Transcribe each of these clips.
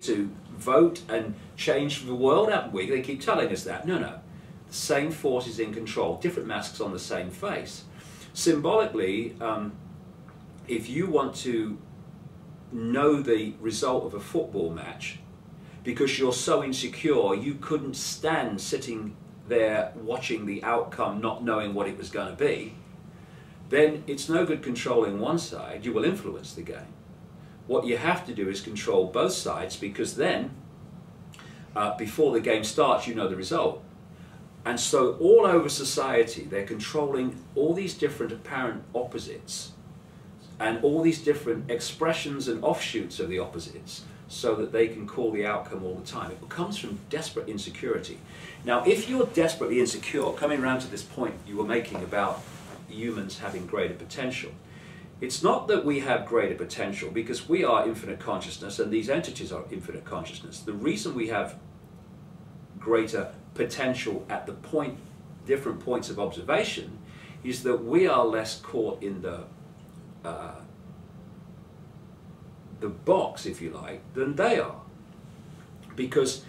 to vote and change the world, haven't we? They keep telling us that. No, no. The same force is in control, different masks on the same face. Symbolically, if you want to know the result of a football match, because you're so insecure you couldn't stand sitting there watching the outcome, not knowing what it was going to be, then it's no good controlling one side. You will influence the game. What you have to do is control both sides, because then before the game starts you know the result. And so all over society they're controlling all these different apparent opposites and all these different expressions and offshoots of the opposites, so that they can call the outcome all the time. It comes from desperate insecurity. Now, if you're desperately insecure, coming around to this point you were making about humans having greater potential, it's not that we have greater potential, because we are infinite consciousness and these entities are infinite consciousness. The reason we have greater potential at the different points of observation is that we are less caught in the box, if you like, than they are. Because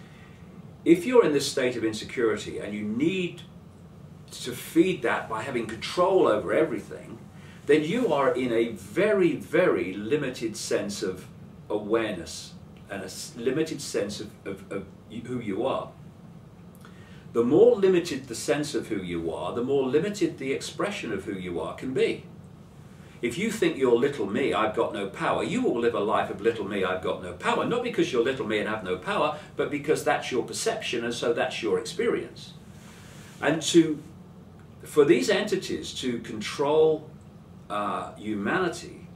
if you're in this state of insecurity and you need to feed that by having control over everything, then you are in a very, very limited sense of awareness and a limited sense of who you are. The more limited the sense of who you are, the more limited the expression of who you are can be. If you think you're little me, I've got no power, you will live a life of little me, I've got no power. Not because you're little me and have no power, but because that's your perception, and so that's your experience. And for these entities to control humanity,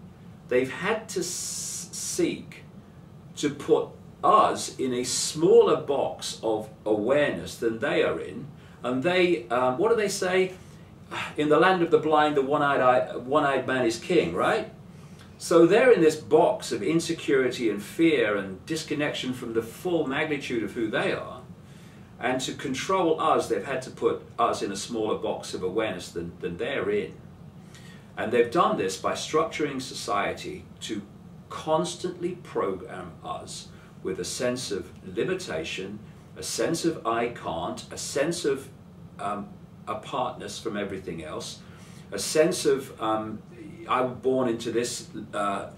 they've had to seek to put us in a smaller box of awareness than they are in. And they, what do they say? In the land of the blind, the one-eyed man is king, right? So they're in this box of insecurity and fear and disconnection from the full magnitude of who they are. And to control us, they've had to put us in a smaller box of awareness than they're in. And they've done this by structuring society to constantly program us with a sense of limitation, a sense of I can't, a sense of apartness from everything else, a sense of I was born into this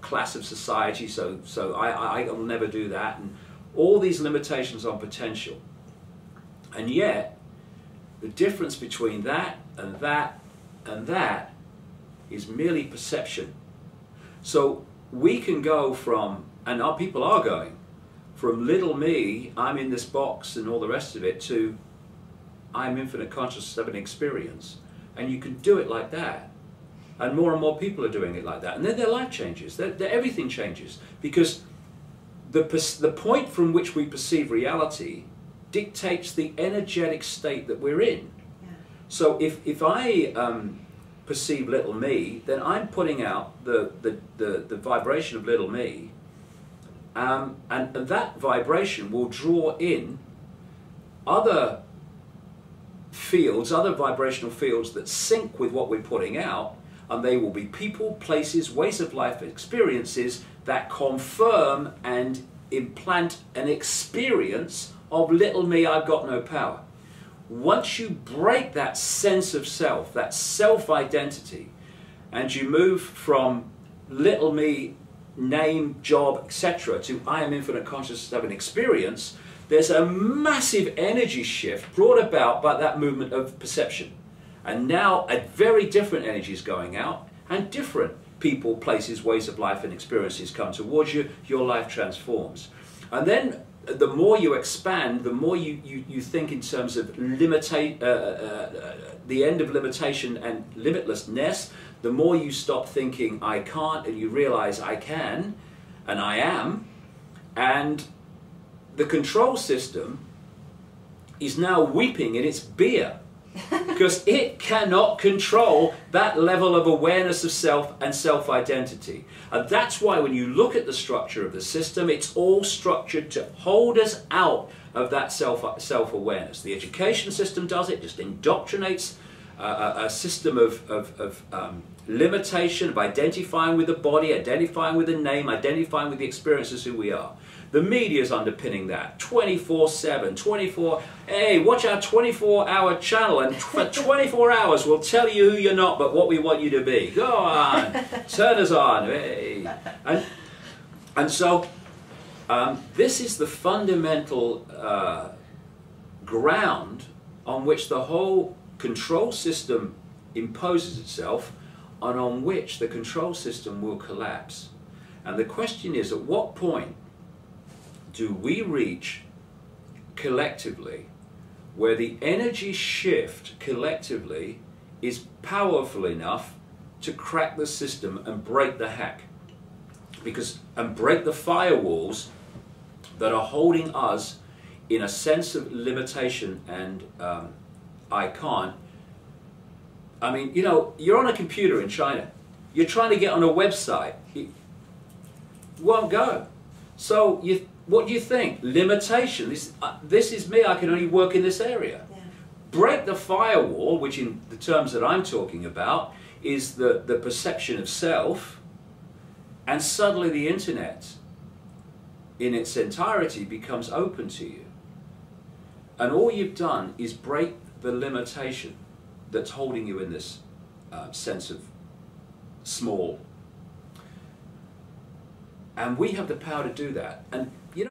class of society, so I will never do that, and all these limitations on potential. And yet, the difference between that and that and that is merely perception. So we can go from, and our people are going, from little me, I'm in this box and all the rest of it, to I'm infinite consciousness of an experience. And you can do it like that. And more people are doing it like that. And then their life changes. Everything changes. Because the point from which we perceive reality dictates the energetic state that we're in. Yeah. So if I perceive little me, then I'm putting out the vibration of little me. And that vibration will draw in other fields, other vibrational fields that sync with what we're putting out, and they will be people, places, ways of life, experiences that confirm and implant an experience of little me, I've got no power. Once you break that sense of self, that self-identity, and you move from little me, name, job, etc., to I am infinite consciousness of an experience, there's a massive energy shift brought about by that movement of perception. And now a very different energy is going out, and different people, places, ways of life and experiences come towards you. Your life transforms. And then the more you expand, the more you think in terms of the end of limitation and limitlessness, the more you stop thinking I can't and you realize I can and I am. And the control system is now weeping in its beer because it cannot control that level of awareness of self and self-identity. And that's why when you look at the structure of the system, it's all structured to hold us out of that self-awareness. The education system does it, just indoctrinates a system of limitation, of identifying with the body, identifying with the name, identifying with the experiences who we are. The media's underpinning that 24/7, 24. Hey, watch our 24-hour channel, and for 24 hours we'll tell you who you're not, but what we want you to be. Go on, turn us on. Hey. And so this is the fundamental ground on which the whole control system imposes itself, and on which the control system will collapse. And the question is, at what point do we reach collectively where the energy shift collectively is powerful enough to crack the system and break the hack? And break the firewalls that are holding us in a sense of limitation and I can't. I mean, you know, you're on a computer in China. You're trying to get on a website. It won't go. So what do you think? Limitation. This is me. I can only work in this area. Yeah. Break the firewall, which in the terms that I'm talking about is the perception of self, and suddenly the internet in its entirety becomes open to you. And all you've done is break the limitation that's holding you in this sense of small. And we have the power to do that. And you know,